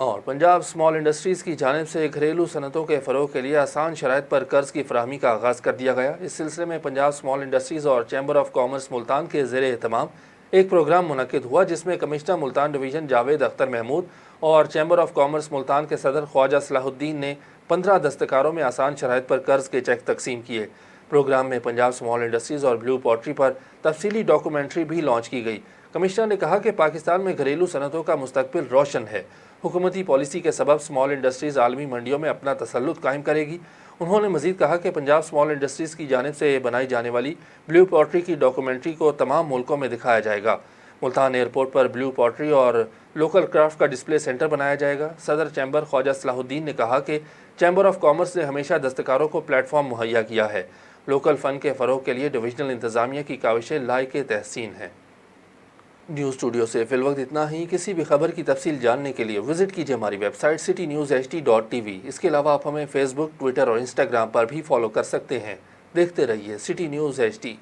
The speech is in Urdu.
اور پنجاب اسمال انڈسٹریز کی جانب سے گھریلو صنعتوں کے فروغ کے لیے آسان شرائط پر قرض کی فراہمی کا آغاز کر دیا گیا۔ اس سلسلے میں پنجاب اسمال انڈسٹریز اور چیمبر آف کامرس ملتان کے زیر اہتمام ایک پروگرام منعقد ہوا، جس میں کمشنر ملتان ڈویژن جاوید اختر محمود اور چیمبر آف کامرس ملتان کے صدر خواجہ صلاح الدین نے 15 دستکاروں میں آسان شرائط پر قرض کے چیک تقسیم کیے۔ پروگرام میں پنجاب اسمال انڈسٹریز اور بلیو پوٹری پر تفصیلی ڈاکومنٹری بھی لانچ کی گئی۔ کمشنر نے کہا کہ پاکستان میں گھریلو صنعتوں کا مستقبل روشن ہے۔ حکومتی پالیسی کے سبب اسمال انڈسٹریز عالمی منڈیوں میں اپنا تسلط قائم کرے گی۔ انہوں نے مزید کہا کہ پنجاب اسمال انڈسٹریز کی جانب سے بنائی جانے والی بلیو پوٹری کی ڈاکومنٹری کو تمام ملکوں میں دکھایا جائے گا۔ ملتان ایئرپورٹ پر بلیو پوٹری اور لوکل کرافٹ کا ڈسپلے سینٹر بنایا جائے گا۔ صدر چیمبر خواجہ صلاح الدین نے کہا کہ چیمبر آف کامرس نے ہمیشہ دستکاروں کو پلیٹ فارم مہیا کیا ہے۔ لوکل فن کے فروغ کے لیے ڈویژنل انتظامیہ کی کاوشیں لائق تحسین ہیں۔ نیوز اسٹوڈیو سے فی الوقت اتنا ہی۔ کسی بھی خبر کی تفصیل جاننے کے لیے وزٹ کیجیے ہماری ویب سائٹ citynewsht.tv۔ اس کے علاوہ آپ ہمیں فیس بک، ٹویٹر اور انسٹاگرام پر بھی فالو کر سکتے ہیں۔ دیکھتے رہیے سٹی نیوز ایچ ڈی۔